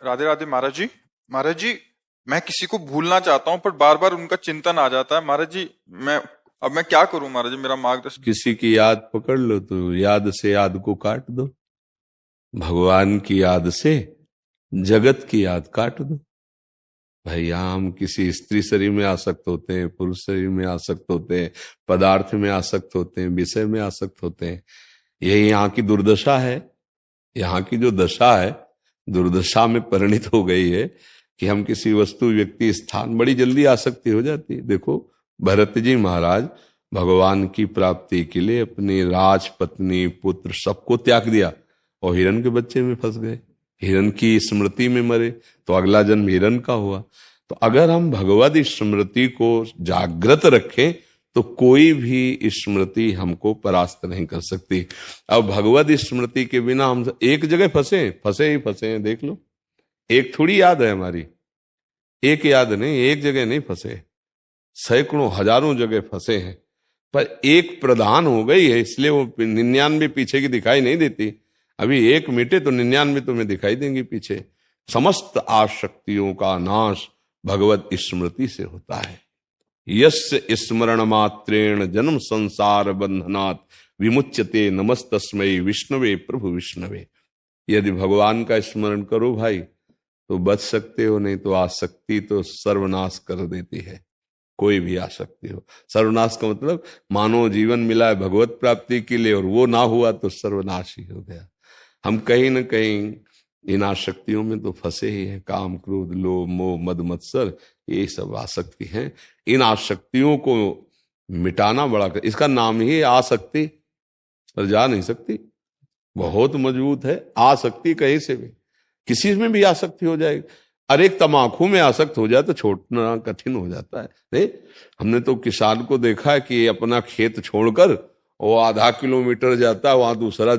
राधे राधे महाराज जी। महाराज जी, मैं किसी को भूलना चाहता हूँ पर बार बार उनका चिंतन आ जाता है महाराज जी। मैं अब मैं क्या करूं महाराज जी, मेरा मार्गदर्शन। किसी की याद पकड़ लो तो याद से याद को काट दो। भगवान की याद से जगत की याद काट दो। भैया हम किसी स्त्री शरीर में आसक्त होते हैं, पुरुष शरीर में आसक्त होते हैं, पदार्थ में आसक्त होते हैं, विषय में आसक्त होते हैं। यही यहाँ की दुर्दशा है। यहाँ की जो दशा है दुर्दशा में परिणित हो गई है कि हम किसी वस्तु व्यक्ति स्थान बड़ी जल्दी आसक्ति हो जाती है। देखो भरत जी महाराज भगवान की प्राप्ति के लिए अपनी राज पत्नी पुत्र सबको त्याग दिया और हिरण के बच्चे में फंस गए, हिरण की स्मृति में मरे, तो अगला जन्म हिरण का हुआ। तो अगर हम भगवत स्मृति को जागृत रखें तो कोई भी स्मृति हमको परास्त नहीं कर सकती। अब भगवत स्मृति के बिना हम एक जगह फंसे फंसे ही फंसे हैं। देख लो, एक थोड़ी याद है हमारी, एक याद नहीं, एक जगह नहीं फंसे, सैकड़ों हजारों जगह फंसे हैं। पर एक प्रधान हो गई है इसलिए वो 99 पीछे की दिखाई नहीं देती। अभी एक मिटे तो 99 तुम्हें दिखाई देंगी पीछे। समस्त आसक्तियों का नाश भगवत स्मृति से होता है। यस्य स्मरण मात्रेण जन्म संसार बंधनात् विमुच्यते नमस्तस्मै विष्णवे प्रभु विष्णवे। यदि भगवान का स्मरण करो भाई तो बच सकते हो, नहीं तो आसक्ति तो सर्वनाश कर देती है। कोई भी आसक्ति हो, सर्वनाश का मतलब मानव जीवन मिला है भगवत प्राप्ति के लिए और वो ना हुआ तो सर्वनाश ही हो गया। हम कहीं ना कहीं इन आसक्तियों में तो फंसे ही हैं। काम क्रोध लोभ मोह मद मत्सर ये सब आसक्ति हैं। इन आसक्तियों को मिटाना बड़ा इसका नाम ही आसक्ति, पर जा नहीं सकती, बहुत मजबूत है। आसक्ति कहीं से भी किसी में भी आसक्ति हो जाएगी। अरे तमाकू में आसक्त हो जाए तो छोड़ना कठिन हो जाता है। नहीं, हमने तो किसान को देखा है कि अपना खेत छोड़कर वो आधा किलोमीटर जाता है, वहां दूसरा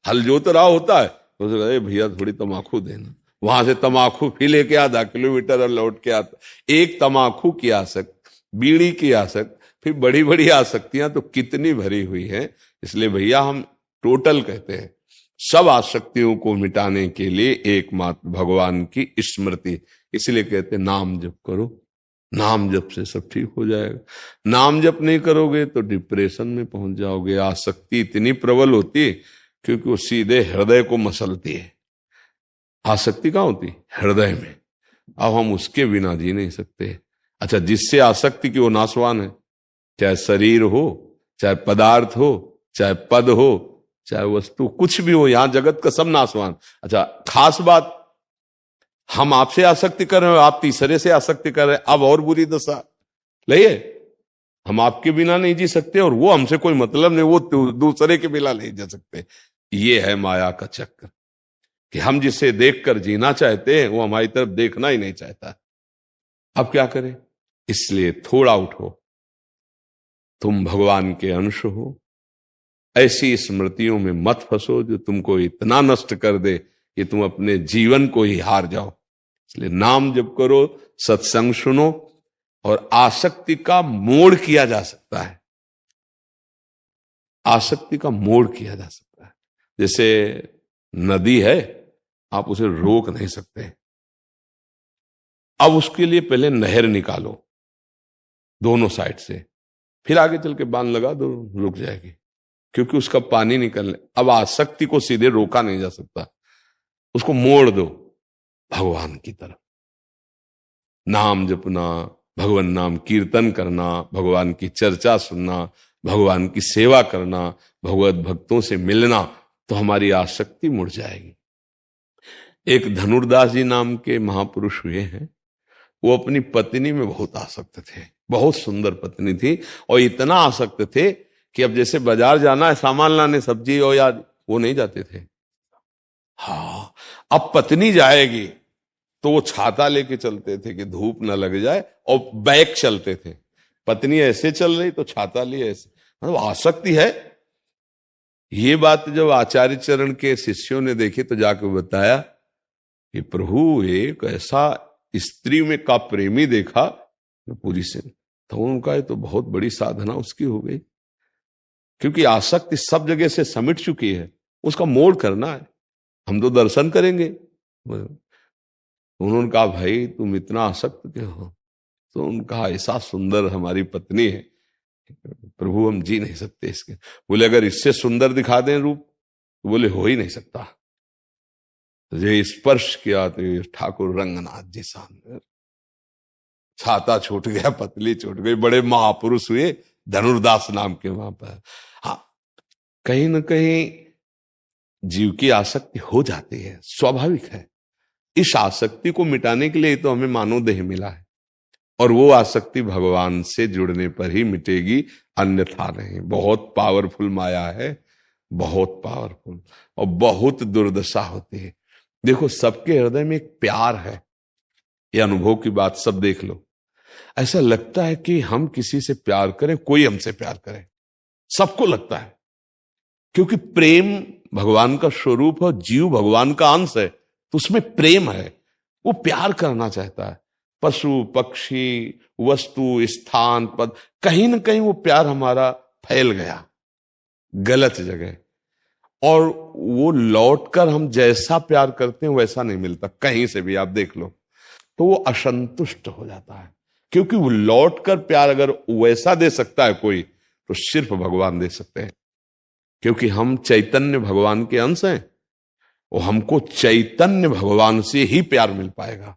हल जोत रहा होता है, तो अरे भैया थोड़ी तमाकू देना, वहां से तमाकू फिर लेके आधा किलोमीटर और लौट के आता। एक तमाकू की आसक्त, बीड़ी की आसक्त, फिर बड़ी बड़ी आसक्तियां तो कितनी भरी हुई है। इसलिए भैया हम टोटल कहते हैं सब आसक्तियों को मिटाने के लिए एकमात्र भगवान की स्मृति। इसलिए कहते हैं नाम जप करो, नाम जप से सब ठीक हो जाएगा। नाम जप नहीं करोगे तो डिप्रेशन में पहुंच जाओगे। आसक्ति इतनी प्रबल होती है क्योंकि वो सीधे हृदय को मसलती है। आसक्ति कहाँ होती? हृदय में। अब हम उसके बिना जी नहीं सकते। अच्छा, जिससे आसक्ति की वो नाशवान है, चाहे शरीर हो, चाहे पदार्थ हो, चाहे पद हो, चाहे वस्तु, कुछ भी हो, यहां जगत का सब नाशवान। अच्छा, खास बात, हम आपसे आसक्ति कर रहे हो, आप तीसरे से आसक्ति कर रहे हैं, अब और बुरी दशा लइए। हम आपके बिना नहीं जी सकते और वो हमसे कोई मतलब नहीं, वो दूसरे के बिना नहीं जी सकते। ये है माया का चक्र कि हम जिसे देखकर जीना चाहते हैं वो हमारी तरफ देखना ही नहीं चाहता। अब क्या करें? इसलिए थोड़ा उठो, तुम भगवान के अंश हो। ऐसी स्मृतियों में मत फंसो जो तुमको इतना नष्ट कर दे कि तुम अपने जीवन को ही हार जाओ। इसलिए नाम जप करो, सत्संग सुनो, और आसक्ति का मोड़ किया जा सकता है। आसक्ति का मोड़ किया जा सकता है। जैसे नदी है, आप उसे रोक नहीं सकते। अब उसके लिए पहले नहर निकालो दोनों साइड से, फिर आगे चल के बांध लगा दो, रुक जाएगी क्योंकि उसका पानी निकलने। अब आसक्ति को सीधे रोका नहीं जा सकता, उसको मोड़ दो भगवान की तरफ। नाम जपना, भगवान नाम कीर्तन करना, भगवान की चर्चा सुनना, भगवान की सेवा करना, भगवत भक्तों से मिलना, तो हमारी आसक्ति मुड़ जाएगी। एक धनुर्दास जी नाम के महापुरुष हुए हैं। वो अपनी पत्नी में बहुत आसक्त थे, बहुत सुंदर पत्नी थी, और इतना आसक्त थे कि अब जैसे बाजार जाना है सामान लाने, सब्जी हो या, वो नहीं जाते थे। हाँ, अब पत्नी जाएगी तो वो छाता लेके चलते थे कि धूप ना लग जाए, और बैक चलते थे। पत्नी ऐसे चल रही तो छाता लिए ऐसे, मतलब आसक्ति है। ये बात जब आचार्य चरण के शिष्यों ने देखी तो जाकर बताया कि प्रभु एक ऐसा स्त्री में का प्रेमी देखा पूरी से, तो उनका ये तो बहुत बड़ी साधना उसकी हो गई, क्योंकि आसक्ति सब जगह से समिट चुकी है, उसका मोड़ करना है। हम तो दर्शन करेंगे, उन्होंने कहा भाई तुम इतना आसक्त क्यों हो? तो उन्होंने कहा ऐसा सुंदर हमारी पत्नी है प्रभु, हम जी नहीं सकते इसके। बोले अगर इससे सुंदर दिखा दें रूप? तो बोले हो ही नहीं सकता। तो ये स्पर्श किया तो ये ठाकुर रंगनाथ जी सामने, छाता छूट गया, पतली छूट गई, बड़े महापुरुष हुए धनुर्दास नाम के वहां पर। हाँ, कहीं ना कहीं जीव की आसक्ति हो जाती है, स्वाभाविक है। इस आसक्ति को मिटाने के लिए तो हमें मानव देह मिला है, और वो आसक्ति भगवान से जुड़ने पर ही मिटेगी, अन्यथा नहीं। बहुत पावरफुल माया है, बहुत पावरफुल, और बहुत दुर्दशा होती है। देखो सबके हृदय में एक प्यार है, ये अनुभव की बात सब देख लो। ऐसा लगता है कि हम किसी से प्यार करें, कोई हमसे प्यार करे, सबको लगता है, क्योंकि प्रेम भगवान का स्वरूप है, जीव भगवान का अंश है, तो उसमें प्रेम है, वो प्यार करना चाहता है। पशु पक्षी वस्तु स्थान पद, कहीं ना कहीं वो प्यार हमारा फैल गया गलत जगह, और वो लौटकर हम जैसा प्यार करते हैं वैसा नहीं मिलता कहीं से भी, आप देख लो। तो वो असंतुष्ट हो जाता है, क्योंकि वो लौटकर प्यार अगर वैसा दे सकता है कोई, तो सिर्फ भगवान दे सकते हैं, क्योंकि हम चैतन्य भगवान के अंश हैं, और हमको चैतन्य भगवान से ही प्यार मिल पाएगा।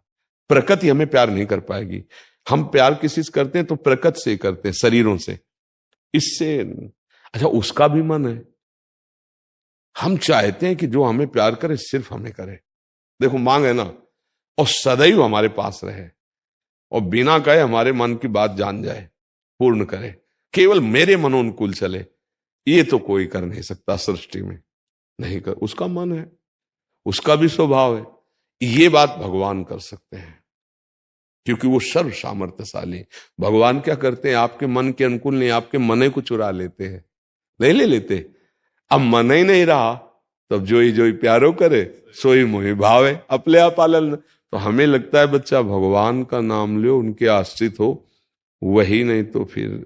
प्रकृति हमें प्यार नहीं कर पाएगी। हम प्यार किसी से करते हैं तो प्रकृति से करते हैं, शरीरों से, इससे। अच्छा, उसका भी मन है, हम चाहते हैं कि जो हमें प्यार करे सिर्फ हमें करे। देखो मांग है ना, और सदैव हमारे पास रहे, और बिना कहे हमारे मन की बात जान जाए, पूर्ण करे, केवल मेरे मनोनुकूल चले, ये तो कोई कर नहीं सकता सृष्टि में, नहीं कर। उसका मन है, उसका भी स्वभाव है, ये बात भगवान कर सकते हैं, क्योंकि वो सर्व सामर्थ्यशाली। भगवान क्या करते हैं, आपके मन के अनुकूल नहीं, आपके मन को चुरा लेते हैं, नहीं ले लेते। अब मन ही नहीं रहा, तब जो ही प्यारो करे सोई मोहि भावे, अपने आप पालन। तो हमें लगता है बच्चा भगवान का नाम लो, उनके आश्रित हो, वही नहीं तो फिर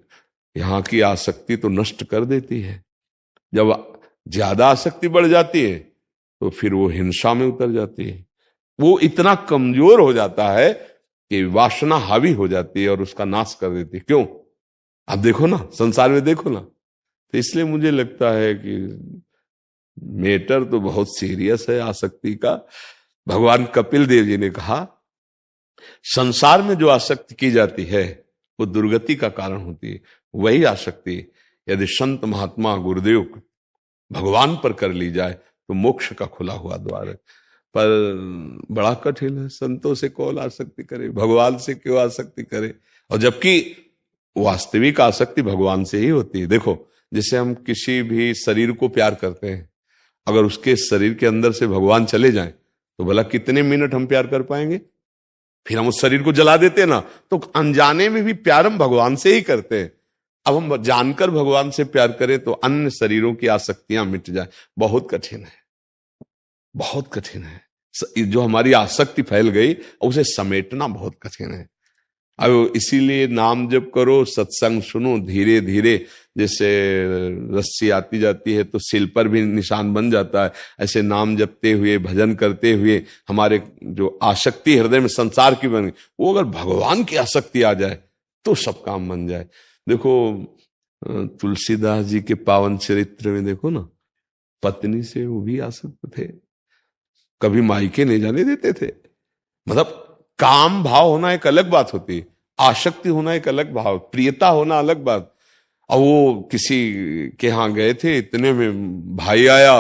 यहाँ की आसक्ति तो नष्ट कर देती है। जब ज्यादा आसक्ति बढ़ जाती है तो फिर वो हिंसा में उतर जाती है, वो इतना कमजोर हो जाता है कि वासना हावी हो जाती है और उसका नाश कर देती है। क्यों? आप देखो ना, संसार में देखो ना। तो इसलिए मुझे लगता है कि मैटर तो बहुत सीरियस है आसक्ति का। भगवान कपिल देव जी ने कहा, संसार में जो आसक्ति की जाती है वो दुर्गति का कारण होती है। वही आसक्ति यदि संत महात्मा गुरुदेव भगवान पर कर ली जाए तो मोक्ष का खुला हुआ द्वार है। पर बड़ा कठिन है, संतों से कौन आसक्ति करे, भगवान से क्यों आसक्ति करे? और जबकि वास्तविक आसक्ति भगवान से ही होती है। देखो, जैसे हम किसी भी शरीर को प्यार करते हैं, अगर उसके शरीर के अंदर से भगवान चले जाएं तो भला कितने मिनट हम प्यार कर पाएंगे? फिर हम उस शरीर को जला देते हैं ना। तो अनजाने में भी प्यार हम भगवान से ही करते हैं। अब हम जानकर भगवान से प्यार करें तो अन्य शरीरों की आसक्तियां मिट जाए, बहुत कठिन है, बहुत कठिन है। जो हमारी आसक्ति फैल गई उसे समेटना बहुत कठिन है। अब इसीलिए नाम जप करो, सत्संग सुनो, धीरे धीरे जैसे रस्सी आती जाती है तो सिल पर भी निशान बन जाता है, ऐसे नाम जपते हुए भजन करते हुए हमारे जो आसक्ति हृदय में संसार की बन गई, वो अगर भगवान की आसक्ति आ जाए तो सब काम बन जाए। देखो तुलसीदास जी के पावन चरित्र में देखो ना, पत्नी से वो भी आसक्त थे, कभी मायके नहीं जाने देते थे। मतलब काम भाव होना एक अलग बात होती है, आसक्ति होना एक अलग भाव, प्रियता होना अलग बात। और वो किसी के यहाँ गए थे, इतने में भाई आया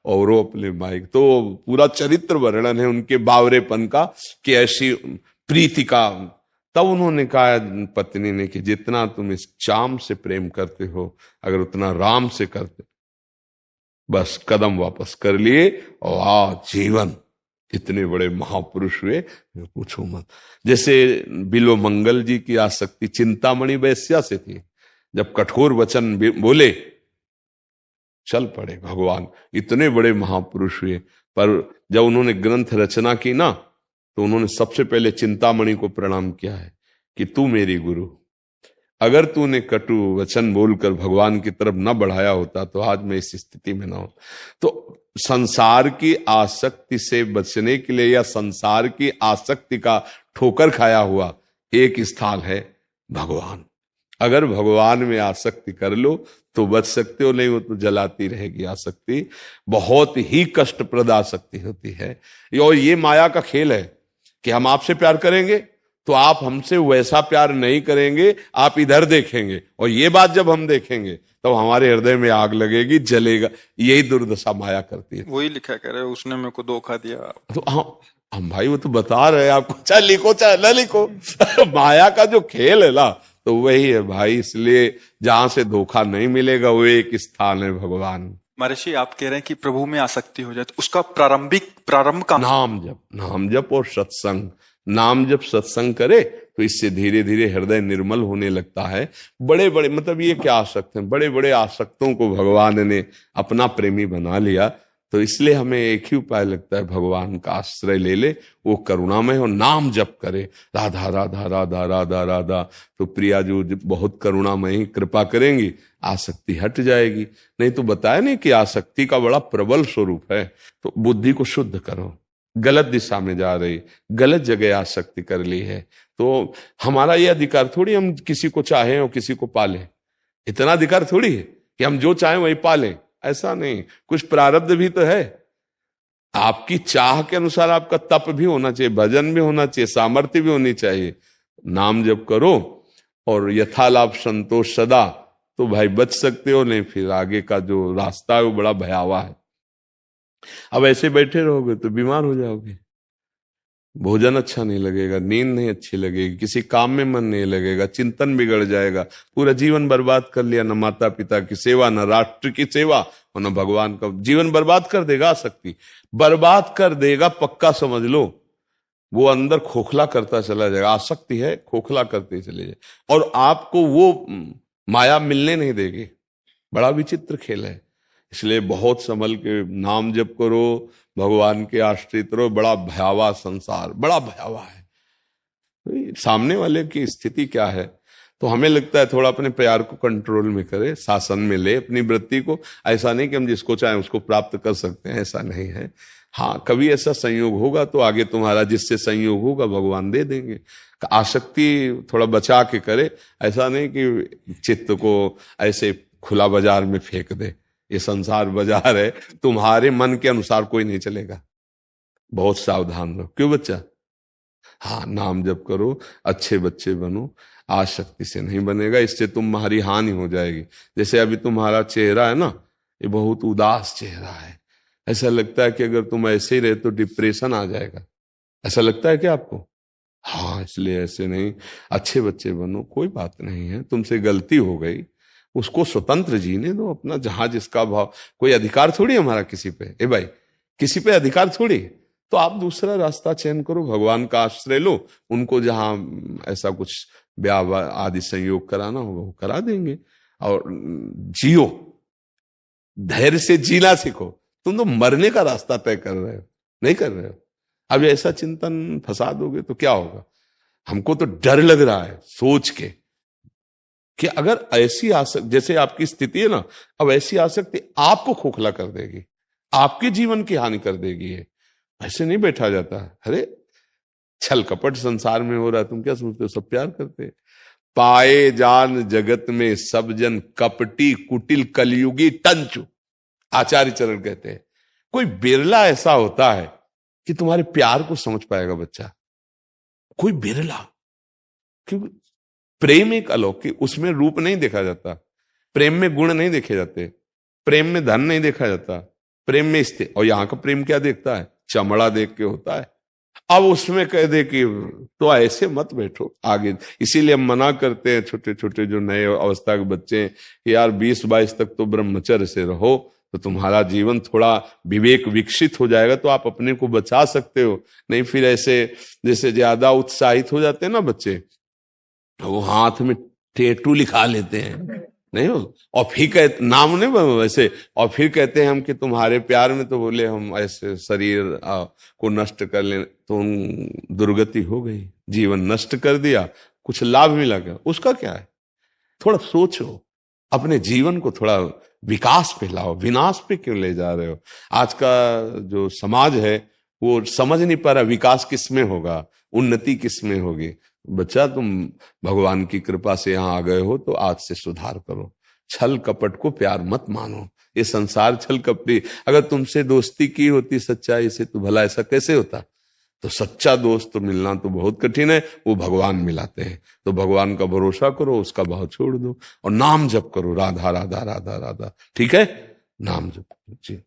और वो अपने माइक, तो पूरा चरित्र वर्णन है उनके बावरेपन का कि ऐसी प्रीति का। तब उन्होंने कहा पत्नी ने कि जितना तुम इस चाम से प्रेम करते हो, अगर उतना राम से करते, बस कदम वापस कर लिए और जीवन। इतने बड़े महापुरुष हुए, पूछो मत। जैसे बिल्व मंगल जी की आसक्ति चिंतामणि वैश्या से थी, जब कठोर वचन बोले चल पड़े भगवान। इतने बड़े महापुरुष हुए, पर जब उन्होंने ग्रंथ रचना की ना, तो उन्होंने सबसे पहले चिंतामणि को प्रणाम किया है कि तू मेरी गुरु, अगर तूने कटु वचन बोलकर भगवान की तरफ न बढ़ाया होता तो आज मैं इस स्थिति में ना हो। तो संसार की आसक्ति से बचने के लिए या संसार की आसक्ति का ठोकर खाया हुआ एक स्थान है भगवान। अगर भगवान में आसक्ति कर लो तो बच सकते हो, नहीं हो तो जलाती रहेगी आसक्ति। बहुत ही कष्टप्रद आसक्ति होती है। और ये माया का खेल है कि हम आपसे प्यार करेंगे तो आप हमसे वैसा प्यार नहीं करेंगे, आप इधर देखेंगे, और ये बात जब हम देखेंगे तो हमारे हृदय में आग लगेगी, जलेगा। यही दुर्दशा माया करती है। वही लिखा कह रहे हो, उसने मेरे को धोखा दिया। तो हम भाई वो तो बता रहे हैं आपको, चाहे लिखो चाहे न लिखो माया का जो खेल है ना, तो वही है भाई। इसलिए जहां से धोखा नहीं मिलेगा वो एक स्थान है भगवान। महर्षि आप कह रहे हैं कि प्रभु में आसक्ति हो जाए तो उसका प्रारंभ का नाम जप और सत्संग। नाम जप सत्संग करे तो इससे धीरे धीरे हृदय निर्मल होने लगता है। बड़े बड़े मतलब ये क्या आसक्त हैं, बड़े बड़े आसक्तों को भगवान ने अपना प्रेमी बना लिया। तो इसलिए हमें एक ही उपाय लगता है, भगवान का आश्रय ले ले, वो करुणामय और नाम जप करे, राधा राधा राधा राधा राधा। तो प्रिया जो बहुत करुणामयी कृपा करेंगी, आसक्ति हट जाएगी। नहीं तो बताया नहीं कि आसक्ति का बड़ा प्रबल स्वरूप है। तो बुद्धि को शुद्ध करो, गलत दिशा में जा रही, गलत जगह आसक्ति कर ली है। तो हमारा ये अधिकार थोड़ी हम किसी को चाहें और किसी को पालें। इतना अधिकार थोड़ी है कि हम जो चाहें वही पालें, ऐसा नहीं। कुछ प्रारब्ध भी तो है। आपकी चाह के अनुसार आपका तप भी होना चाहिए, भजन भी होना चाहिए, सामर्थ्य भी होनी चाहिए। नाम जप करो और यथालाभ संतोष सदा, तो भाई बच सकते हो। नहीं फिर आगे का जो रास्ता है वो बड़ा भयावह है। अब ऐसे बैठे रहोगे तो बीमार हो जाओगे, भोजन अच्छा नहीं लगेगा, नींद नहीं अच्छी लगेगी, किसी काम में मन नहीं लगेगा, चिंतन बिगड़ जाएगा, पूरा जीवन बर्बाद कर लिया। न माता पिता की सेवा, न राष्ट्र की सेवा और न भगवान का। जीवन बर्बाद कर देगा, आसक्ति बर्बाद कर देगा, पक्का समझ लो। वो अंदर खोखला करता चला जाएगा। आसक्ति है, खोखला करते चले जाए और आपको वो माया मिलने नहीं देगी। बड़ा विचित्र खेल है। इसलिए बहुत संभल के नाम जप करो, भगवान के आश्रित रहो। बड़ा भयावह संसार, बड़ा भयावह है। सामने वाले की स्थिति क्या है, तो हमें लगता है थोड़ा अपने प्यार को कंट्रोल में करे, शासन में ले अपनी वृत्ति को। ऐसा नहीं कि हम जिसको चाहें उसको प्राप्त कर सकते हैं, ऐसा नहीं है। हाँ, कभी ऐसा संयोग होगा तो आगे तुम्हारा जिससे संयोग होगा भगवान दे देंगे। आसक्ति थोड़ा बचा के करे, ऐसा नहीं कि चित्त को ऐसे खुला बाजार में फेंक दे। ये संसार बाजार है, तुम्हारे मन के अनुसार कोई नहीं चलेगा। बहुत सावधान रहो। क्यों बच्चा? हाँ, नाम जप करो, अच्छे बच्चे बनो, आसक्ति से नहीं बनेगा। इससे तुम्हारी हानि हो जाएगी। जैसे अभी तुम्हारा चेहरा है ना, ये बहुत उदास चेहरा है। ऐसा लगता है कि अगर तुम ऐसे ही रहे तो डिप्रेशन आ जाएगा। ऐसा लगता है क्या आपको? हाँ, इसलिए ऐसे नहीं, अच्छे बच्चे बनो। कोई बात नहीं है, तुमसे गलती हो गई, उसको स्वतंत्र जीने दो अपना, जहां जिसका भाव। कोई अधिकार थोड़ी हमारा किसी पे, ए भाई, किसी पे अधिकार थोड़ी। तो आप दूसरा रास्ता चयन करो, भगवान का आश्रय लो। उनको जहां ऐसा कुछ ब्याह आदि संयोग कराना होगा वो करा देंगे। और जियो, धैर्य से जीना सीखो। तुम तो मरने का रास्ता तय कर रहे हो, नहीं कर रहे हो। अब ऐसा चिंतन फंसा दोगे तो क्या होगा? हमको तो डर लग रहा है सोच के कि अगर ऐसी आसक्ति, जैसे आपकी स्थिति है ना, अब ऐसी आसक्ति आपको खोखला कर देगी, आपके जीवन की हानि कर देगी। ये ऐसे नहीं बैठा जाता। अरे छल कपट संसार में हो रहा है, तुम क्या सोचते हो सब प्यार करते? पाए जान जगत में सब जन कपटी कुटिल कलयुगी टंचु, आचार्य चरण कहते हैं। कोई बिरला ऐसा होता है कि तुम्हारे प्यार को समझ पाएगा बच्चा, कोई बिरला। क्योंकि प्रेम एक अलौकिक, उसमें रूप नहीं देखा जाता, प्रेम में गुण नहीं देखे जाते, प्रेम में धन नहीं देखा जाता, प्रेम में स्थिति। और यहां का प्रेम क्या देखता है? चमड़ा देख के होता है। अब उसमें कह दे कि तो ऐसे मत बैठो आगे। इसीलिए हम मना करते हैं छोटे छोटे जो नए अवस्था के बच्चे हैं, यार 20-22 तक तो ब्रह्मचर्य से रहो, तो तुम्हारा जीवन थोड़ा विवेक विकसित हो जाएगा, तो आप अपने को बचा सकते हो। नहीं फिर ऐसे जैसे ज्यादा उत्साहित हो जाते हैं ना बच्चे, वो हाथ में टेटू लिखा लेते हैं, नहीं हो, और फिर कहते नाम नहीं वैसे, और फिर कहते हैं हम कि तुम्हारे प्यार में तो बोले हम ऐसे शरीर को नष्ट कर ले, तो दुर्गति हो गई, जीवन नष्ट कर दिया, कुछ लाभ मिला क्या? उसका क्या है? थोड़ा सोचो, अपने जीवन को थोड़ा विकास पे लाओ, विनाश पे क्यों ले जा रहे हो? आज का जो समाज है वो समझ नहीं पा रहा विकास किस में होगा, उन्नति किस में होगी। बच्चा, तुम भगवान की कृपा से यहां आ गए हो तो आज से सुधार करो। छल कपट को प्यार मत मानो, ये संसार छल कपटी। अगर तुमसे दोस्ती की होती सच्चाई से तो भला ऐसा कैसे होता? तो सच्चा दोस्त तो मिलना तो बहुत कठिन है, वो भगवान मिलाते हैं। तो भगवान का भरोसा करो, उसका भाव छोड़ दो और नाम जप करो, राधा राधा राधा राधा। ठीक है, नाम जप करो जी।